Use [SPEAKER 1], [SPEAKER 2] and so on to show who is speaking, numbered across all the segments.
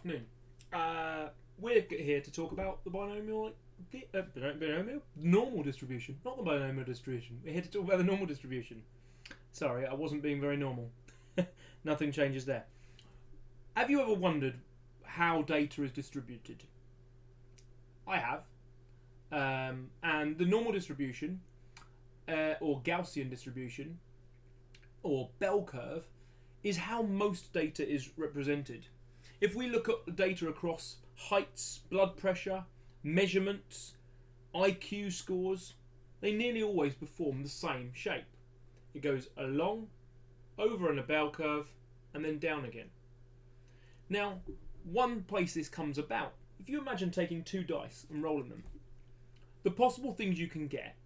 [SPEAKER 1] afternoon. We're here to talk about the normal distribution, not the binomial distribution. We're here to talk about the normal distribution. Sorry, I wasn't being very normal. Nothing changes there. Have you ever wondered how data is distributed? I have. And the normal distribution, or Gaussian distribution, or bell curve, is how most data is represented. If we look at data across heights, blood pressure, measurements, IQ scores, they nearly always perform the same shape. It goes along, over in a bell curve, and then down again. Now, one place this comes about, if you imagine taking two dice and rolling them, the possible things you can get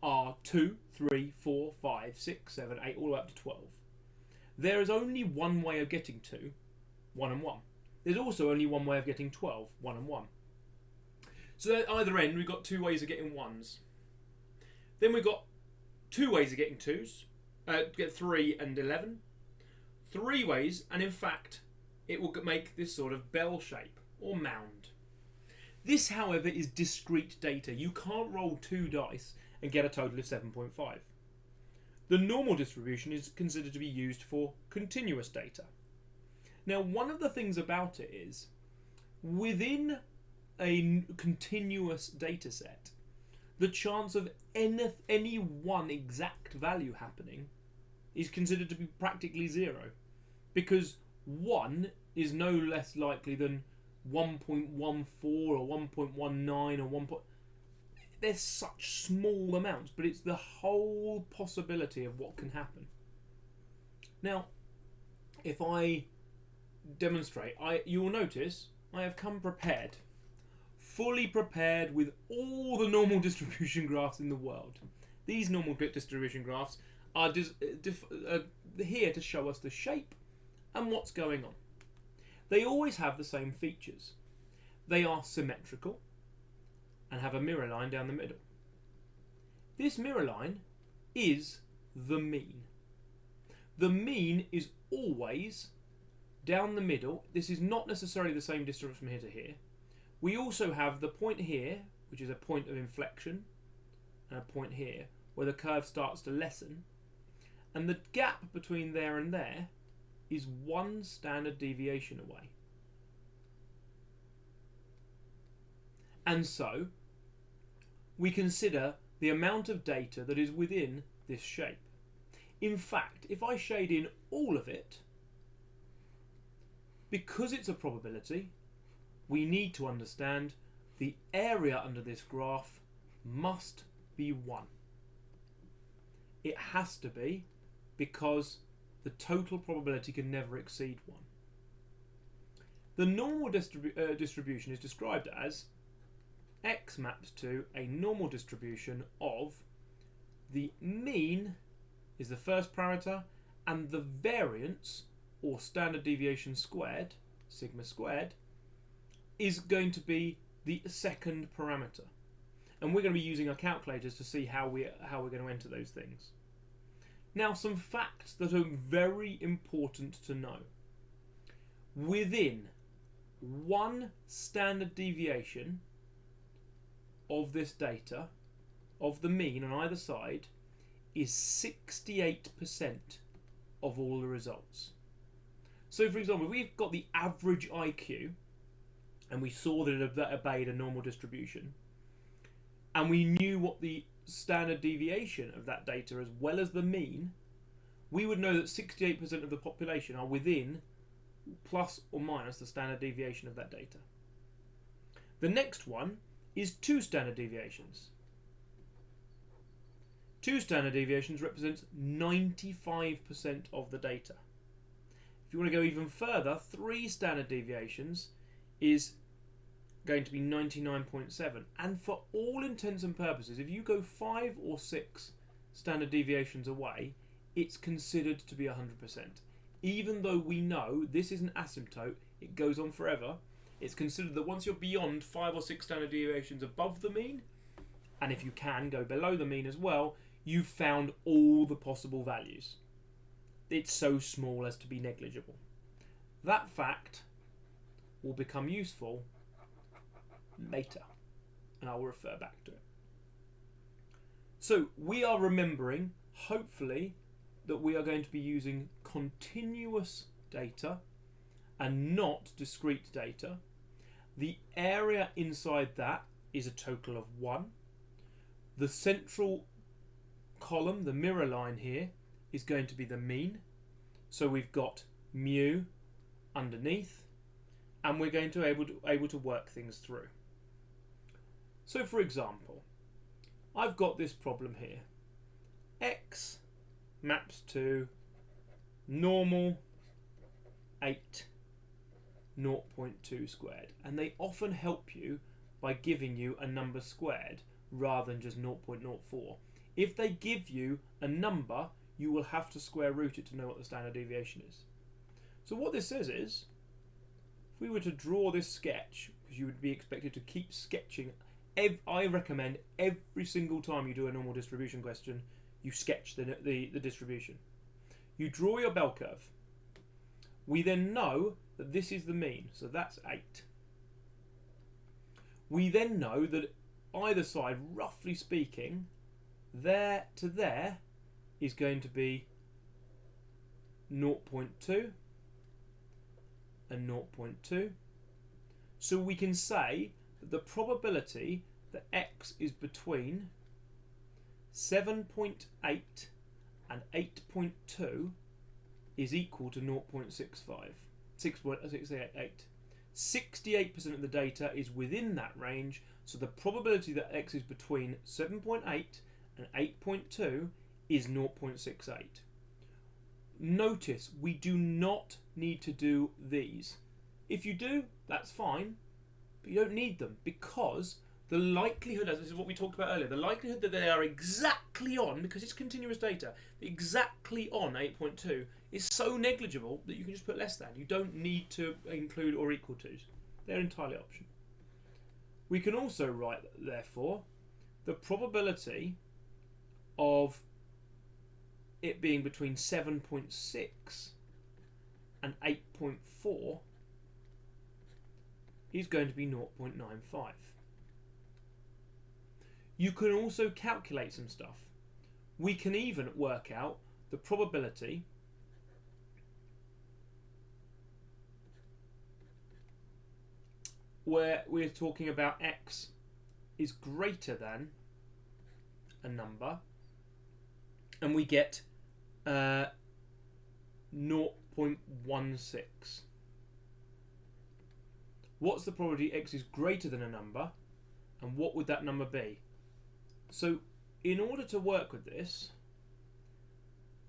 [SPEAKER 1] are 2, 3, 4, 5, 6, 7, 8, all the way up to 12. There is only one way of getting 2, 1 and 1. There's also only one way of getting 12, 1 and 1. So at either end, we've got two ways of getting 1s. Then we've got two ways of getting 2s, get 3 and 11. 3 ways, and in fact, it will make this sort of bell shape, or mound. This, however, is discrete data. You can't roll 2 dice and get a total of 7.5. The normal distribution is considered to be used for continuous data. Now, one of the things about it is, within a continuous data set, the chance of any one exact value happening is considered to be practically 0, because 1 is no less likely than 1.14 or 1.19 or 1. There's such small amounts, but it's the whole possibility of what can happen. Now, if I demonstrate, you will notice I have come prepared, fully prepared with all the normal distribution graphs in the world. These normal distribution graphs are here to show us the shape and what's going on. They always have the same features. They are symmetrical and have a mirror line down the middle. This mirror line is the mean. The mean is always down the middle. This is not necessarily the same distance from here to here. We also have the point here, which is a point of inflection, and a point here, where the curve starts to lessen. And the gap between there and there is 1 standard deviation away. And so, we consider the amount of data that is within this shape. In fact, if I shade in all of it, because it's a probability, we need to understand the area under this graph must be 1. It has to be, because the total probability can never exceed 1. The normal distribution is described as x maps to a normal distribution of the mean is the first parameter, and the variance, or standard deviation squared, sigma squared, is going to be the second parameter. And we're going to be using our calculators to see how we're going to enter those things. Now, some facts that are very important to know. Within 1 standard deviation of this data, of the mean on either side, is 68% of all the results. So, for example, if we've got the average IQ, and we saw that it obeyed a normal distribution, and we knew what the standard deviation of that data as well as the mean, we would know that 68% of the population are within plus or minus the standard deviation of that data. The next one is 2 standard deviations. 2 standard deviations represents 95% of the data. If you want to go even further, 3 standard deviations is going to be 99.7. And for all intents and purposes, if you go 5 or 6 standard deviations away, it's considered to be 100%. Even though we know this is an asymptote, it goes on forever, it's considered that once you're beyond 5 or 6 standard deviations above the mean, and if you can go below the mean as well, you've found all the possible values. It's so small as to be negligible. That fact will become useful later, and I will refer back to it. So we are remembering, hopefully, that we are going to be using continuous data and not discrete data. The area inside that is a total of 1. The central column, the mirror line here, is going to be the mean. So we've got mu underneath, and we're going to able to work things through. So for example, I've got this problem here. X maps to normal 8 0.2 squared, and they often help you by giving you a number squared rather than just 0.04. If they give you a number, you will have to square root it to know what the standard deviation is. So what this says is, if we were to draw this sketch, because you would be expected to keep sketching, I recommend every single time you do a normal distribution question, you sketch the distribution. You draw your bell curve. We then know that this is the mean, so that's 8. We then know that either side, roughly speaking, there to there is going to be 0.2 and 0.2. So we can say that the probability that x is between 7.8 and 8.2 is equal to 0.65. 6.688. 68% of the data is within that range, so the probability that x is between 7.8 and 8.2 is 0.68. Notice we do not need to do these. If you do, that's fine, but you don't need them, because the likelihood, as this is what we talked about earlier, the likelihood that they are exactly on, because it's continuous data, exactly on 8.2 is so negligible that you can just put less than. You don't need to include or equal to's. They're entirely optional. We can also write, therefore, the probability of it being between 7.6 and 8.4 is going to be 0.95. You can also calculate some stuff. We can even work out the probability where we're talking about x is greater than a number, and we get 0.16. What's the probability x is greater than a number, and what would that number be? So in order to work with this,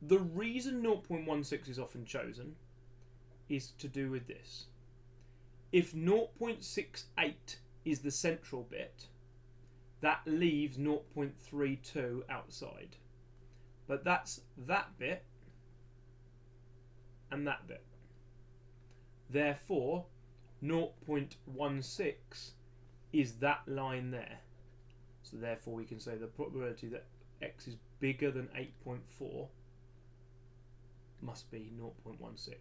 [SPEAKER 1] the reason 0.16 is often chosen is to do with this. If 0.68 is the central bit, that leaves 0.32 outside. But that's that bit and that bit. Therefore, 0.16 is that line there. So therefore we can say the probability that x is bigger than 8.4 must be 0.16.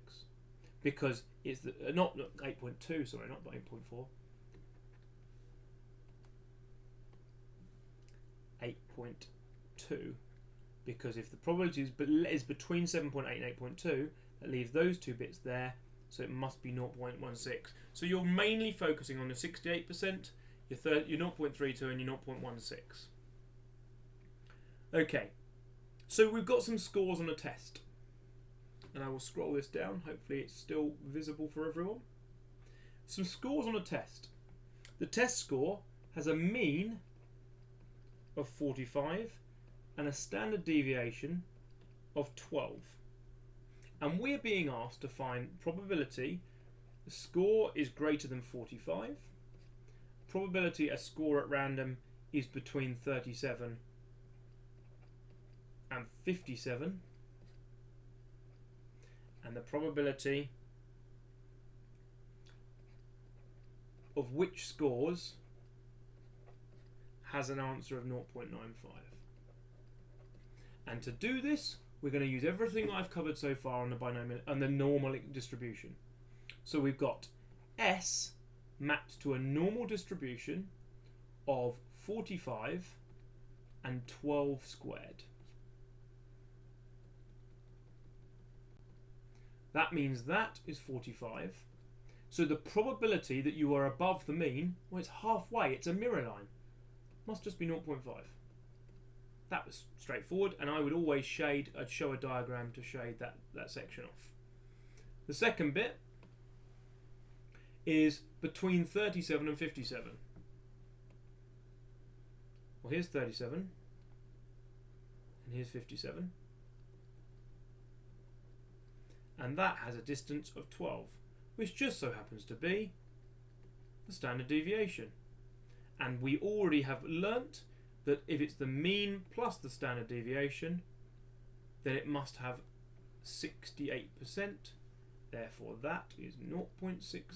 [SPEAKER 1] Because it's the, not 8.2, sorry, not 8.4. 8.2, because if the probability is between 7.8 and 8.2, that leaves those two bits there, so it must be 0.16. So you're mainly focusing on the 68%, your 0.32 and your 0.16. Okay, so we've got some scores on a test, and I will scroll this down, hopefully it's still visible for everyone. Some scores on a test. The test score has a mean of 45 and a standard deviation of 12. And we're being asked to find probability the score is greater than 45, probability a score at random is between 37 and 57, and the probability of which scores has an answer of 0.95. And to do this, we're going to use everything I've covered so far on the binomial and the normal distribution. So we've got S maps to a normal distribution of 45 and 12 squared. That means that is 45. So the probability that you are above the mean, well, it's halfway, it's a mirror line. Must just be 0.5. That was straightforward, and I would always I'd show a diagram to shade that section off. The second bit is between 37 and 57. Well, here's 37, and here's 57. And that has a distance of 12, which just so happens to be the standard deviation. And we already have learnt that if it's the mean plus the standard deviation, then it must have 68%. Therefore, that is 0.68.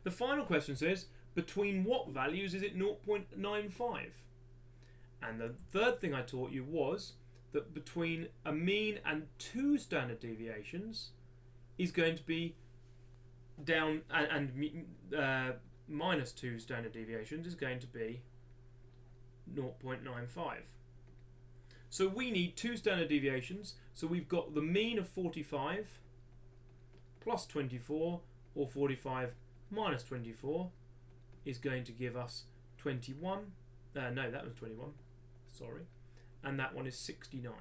[SPEAKER 1] The final question says, between what values is it 0.95? And the third thing I taught you was that between a mean and 2 standard deviations is going to be down, and minus 2 standard deviations is going to be 0.95. So we need 2 standard deviations. So we've got the mean of 45 plus 24, or 45 minus 24, is going to give us 21. No, that was 21. Sorry. And that one is 69.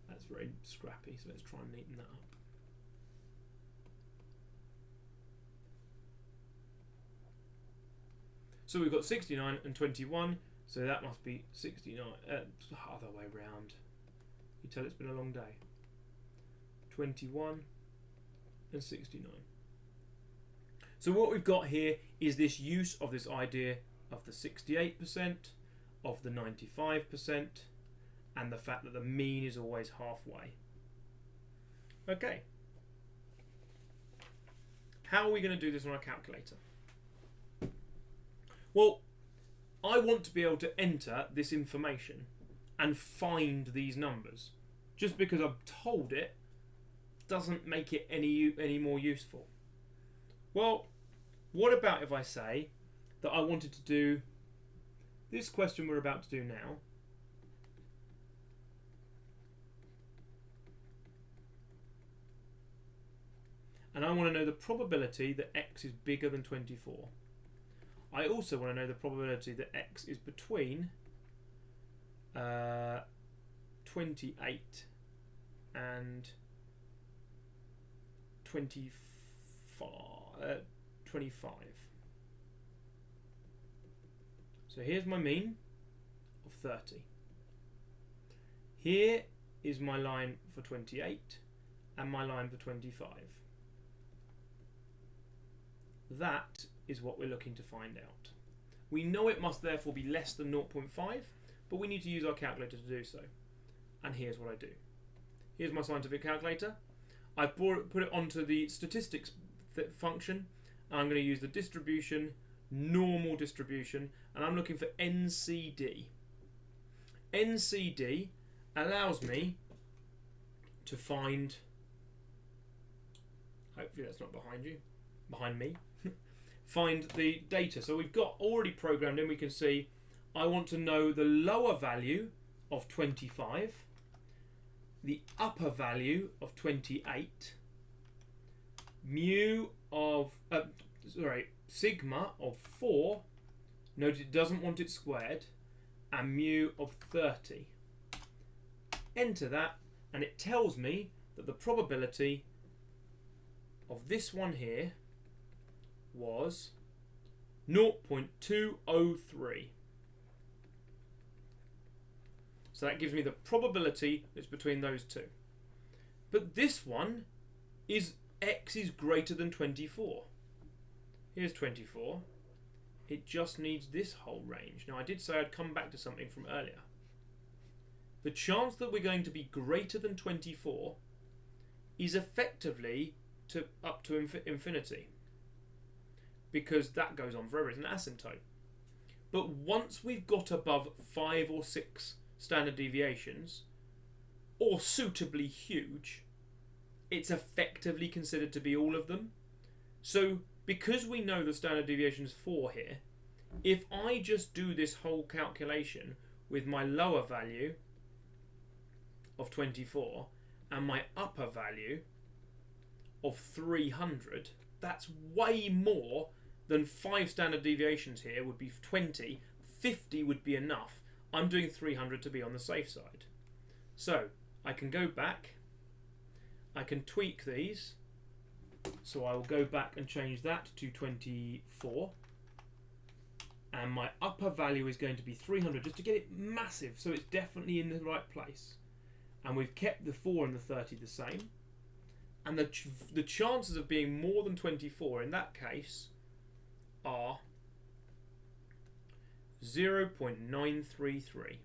[SPEAKER 1] That's very scrappy, so let's try and neaten that up. So we've got 69 and 21, so that must be 69, other way round. You tell it's been a long day. 21 and 69. So what we've got here is this use of this idea of the 68%, of the 95%, and the fact that the mean is always halfway. Okay. How are we going to do this on our calculator? Well, I want to be able to enter this information and find these numbers. Just because I've told it doesn't make it any more useful. Well, what about if I say that I wanted to do this question we're about to do now, and I want to know the probability that x is bigger than 24. I also want to know the probability that x is between 28 and 25. So here's my mean of 30. Here is my line for 28 and my line for 25. That is what we're looking to find out. We know it must therefore be less than 0.5, but we need to use our calculator to do so. And here's what I do. Here's my scientific calculator. I've put it onto the statistics function. I'm going to use the distribution, normal distribution, and I'm looking for NCD. NCD allows me to find, hopefully that's not behind me, find the data. So we've got already programmed in, we can see I want to know the lower value of 25, the upper value of 28, sigma of 4, note it doesn't want it squared, and mu of 30. Enter that, and it tells me that the probability of this one here was 0.203. So that gives me the probability that's between those two. But this one is x is greater than 24. Here's 24. It just needs this whole range. Now I did say I'd come back to something from earlier. The chance that we're going to be greater than 24 is effectively up to infinity, because that goes on forever. It's an asymptote. But once we've got above 5 or 6 standard deviations, or suitably huge, it's effectively considered to be all of them. So because we know the standard deviation is 4 here, if I just do this whole calculation with my lower value of 24 and my upper value of 300, that's way more than 5 standard deviations here would be 20. 50 would be enough. I'm doing 300 to be on the safe side. So I can go back, I can tweak these, so I will go back and change that to 24, and my upper value is going to be 300 just to get it massive, so it's definitely in the right place. And we've kept the 4 and the 30 the same, and the chances of being more than 24 in that case are 0.933.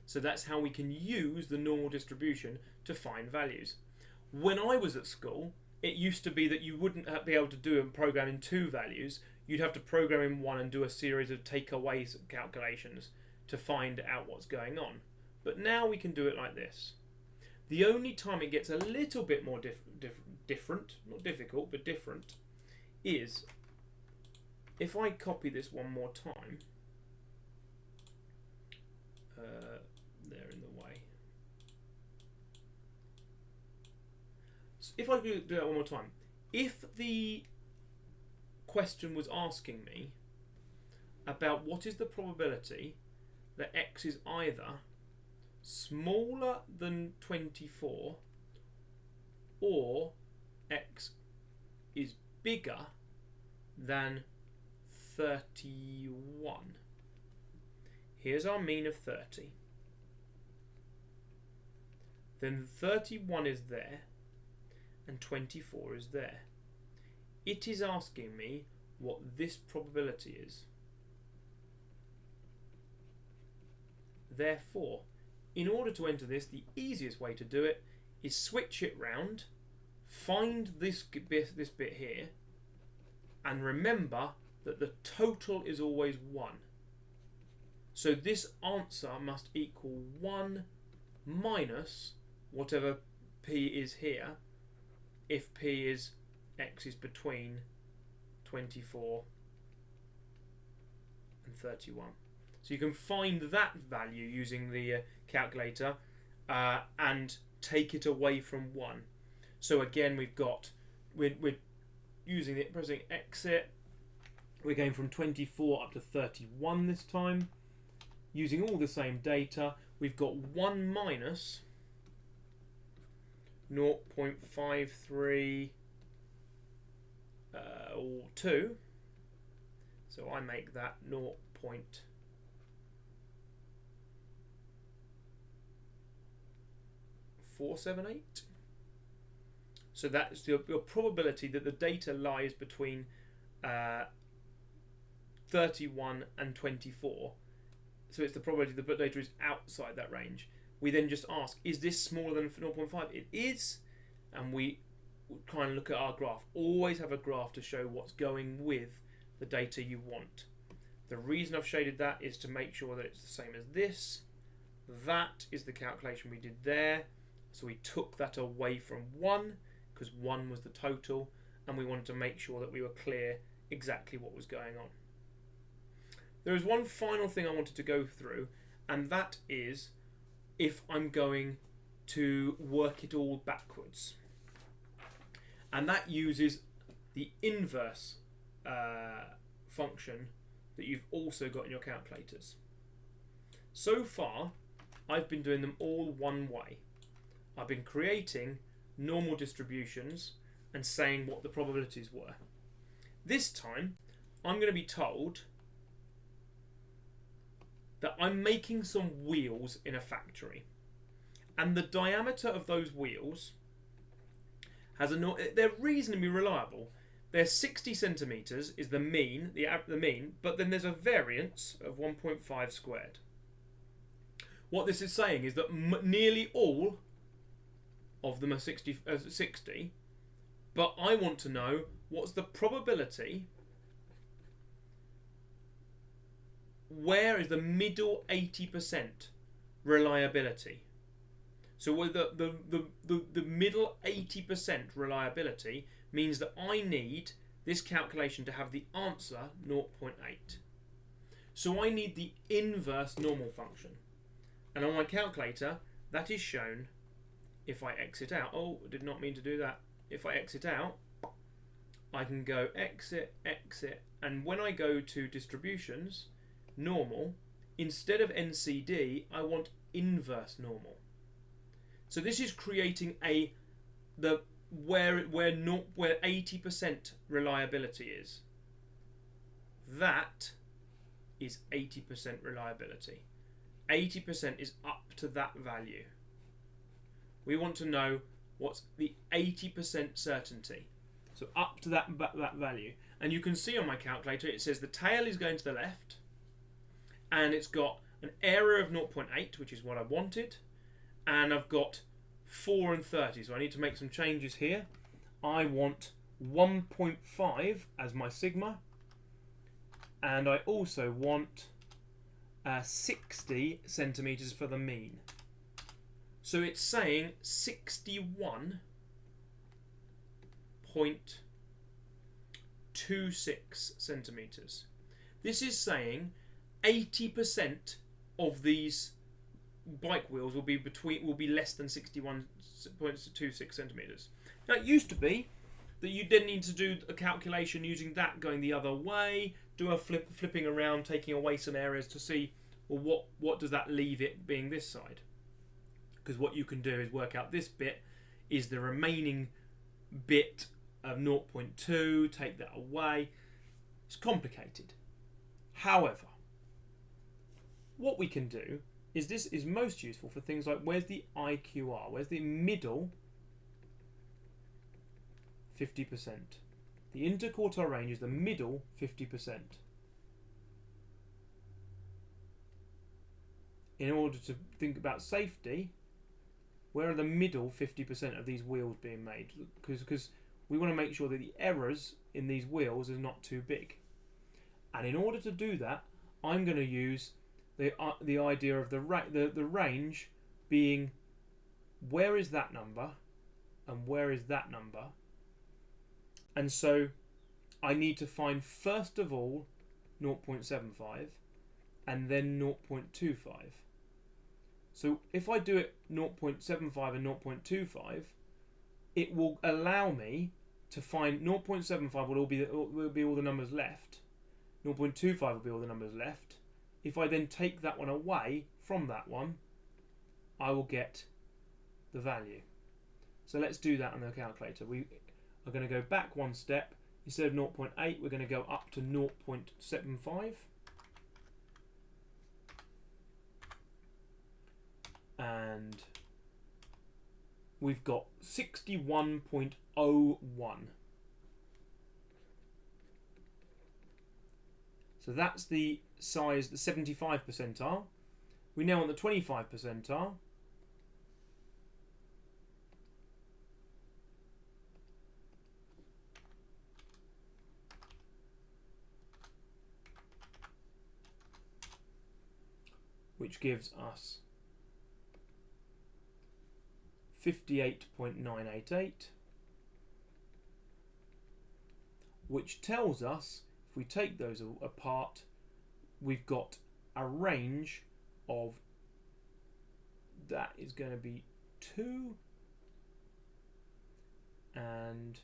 [SPEAKER 1] So that's how we can use the normal distribution to find values. When I was at school, it used to be that you wouldn't be able to do a program in 2 values. You'd have to program in 1 and do a series of takeaway calculations to find out what's going on. But now we can do it like this. The only time it gets a little bit more different, not difficult, but different, is if I copy this one more time. They're in the way. So if I do that one more time, if the question was asking me about what is the probability that x is either smaller than 24 or x is bigger than 31. Here's our mean of 30. Then 31 is there and 24 is there. It is asking me what this probability is. Therefore, in order to enter this, the easiest way to do it is switch it round, find this bit here, and remember that the total is always 1. So this answer must equal 1 minus whatever p is here, if p is x is between 24 and 31. So you can find that value using the calculator and take it away from 1. So again, we've got, we're using it, pressing exit. We're going from 24 up to 31 this time. Using all the same data, we've got 1 minus 0.53 or 2. So I make that 0.478. So that's your probability that the data lies between 31 and 24. So it's the probability that the data is outside that range. We then just ask, is this smaller than 0.5? It is, and we try and look at our graph. Always have a graph to show what's going with the data you want. The reason I've shaded that is to make sure that it's the same as this. That is the calculation we did there. So we took that away from 1, because 1 was the total, and we wanted to make sure that we were clear exactly what was going on. There is one final thing I wanted to go through, and that is if I'm going to work it all backwards. And that uses the inverse function that you've also got in your calculators. So far, I've been doing them all one way. I've been creating normal distributions and saying what the probabilities were. This time, I'm going to be told that I'm making some wheels in a factory, and the diameter of those wheels has they're reasonably reliable. They're 60 centimeters is the mean, the mean, but then there's a variance of 1.5 squared. What this is saying is that nearly all of them are 60, but I want to know what's the probability. Where is the middle 80% reliability? So with the middle 80% reliability means that I need this calculation to have the answer 0.8. So I need the inverse normal function. And on my calculator, that is shown if I exit out. Oh, I did not mean to do that. If I exit out, I can go exit, exit, and when I go to distributions, normal, instead of NCD, I want inverse normal. So this is creating where 80% reliability is. That is 80% reliability. 80% is up to that value. We want to know what's the 80% certainty. So up to that value. And you can see on my calculator it says the tail is going to the left and it's got an error of 0.8, which is what I wanted, and I've got 4 and 30, so I need to make some changes here. I want 1.5 as my sigma, and I also want 60 centimetres for the mean. So it's saying 61.26 centimetres. This is saying 80% of these bike wheels will be less than 61.26 centimetres. Now it used to be that you didn't need to do a calculation using that going the other way, do a flipping around, taking away some areas to see, well, what does that leave it being this side? Because what you can do is work out this bit is the remaining bit of 0.2, take that away. It's complicated. However, what we can do is this is most useful for things like where's the IQR, where's the middle 50%. The interquartile range is the middle 50%. In order to think about safety, where are the middle 50% of these wheels being made? Because we want to make sure that the errors in these wheels is not too big. And in order to do that, I'm going to use the idea of the range being where is that number and where is that number. And so I need to find first of all 0.75 and then 0.25. So if I do it 0.75 and 0.25, it will allow me to find 0.75 will be all the numbers left. 0.25 will be all the numbers left. If I then take that one away from that one, I will get the value. So let's do that on the calculator. We are going to go back one step. Instead of 0.8, we're going to go up to 0.75. And we've got 61.01. So that's the size, the 75 percentile. We now want the 25 percentile. Which gives us 58.988, which tells us if we take those apart, we've got a range of, that is going to be 2, and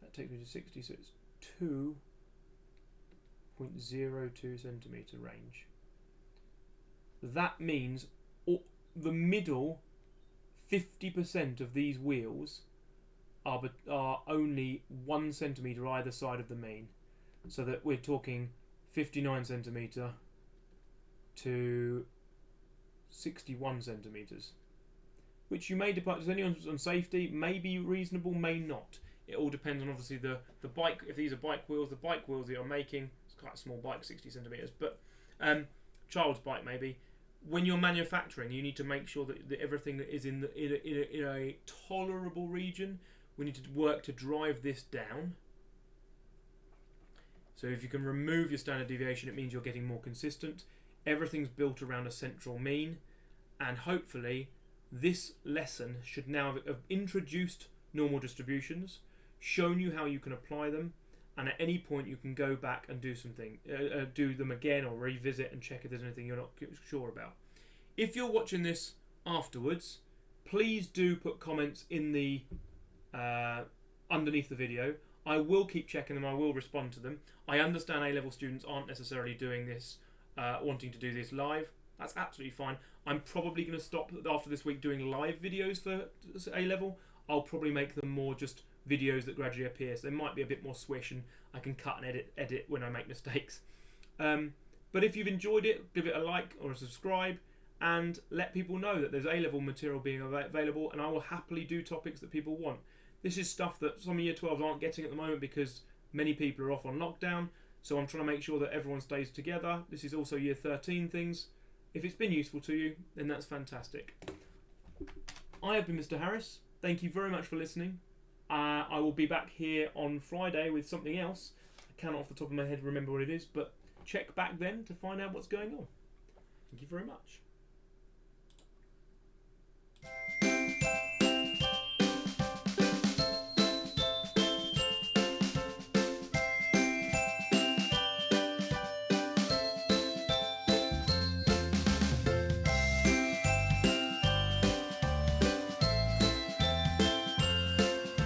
[SPEAKER 1] that takes me to 60, so it's 2.02 centimetre range. That means the middle 50% of these wheels are only 1 centimetre either side of the mean. So that we're talking 59 centimetre to 61 centimetres. Which you may depend, depending on safety, may be reasonable, may not. It all depends on obviously the bike. If these are bike wheels, the bike wheels that you're making, it's quite a small bike, 60 centimetres, but child's bike maybe. When you're manufacturing, you need to make sure that everything is in a tolerable region. We need to work to drive this down. So if you can remove your standard deviation, it means you're getting more consistent. Everything's built around a central mean, and hopefully this lesson should now have introduced normal distributions, shown you how you can apply them, and at any point you can go back and do them again or revisit and check if there's anything you're not sure about. If you're watching this afterwards, please do put comments in the underneath the video. I will keep checking them. I will respond to them. I understand A-level students aren't necessarily doing this, wanting to do this live. That's absolutely fine. I'm probably going to stop after this week doing live videos for A-level. I'll probably make them more just videos that gradually appear, so they might be a bit more swish and I can cut and edit when I make mistakes. But if you've enjoyed it, give it a like or a subscribe and let people know that there's A-level material being available, and I will happily do topics that people want. This is stuff that some Year 12s aren't getting at the moment because many people are off on lockdown, so I'm trying to make sure that everyone stays together. This is also Year 13 things. If it's been useful to you, then that's fantastic. I have been Mr. Harris. Thank you very much for listening. I will be back here on Friday with something else. I cannot off the top of my head remember what it is, but check back then to find out what's going on. Thank you very much.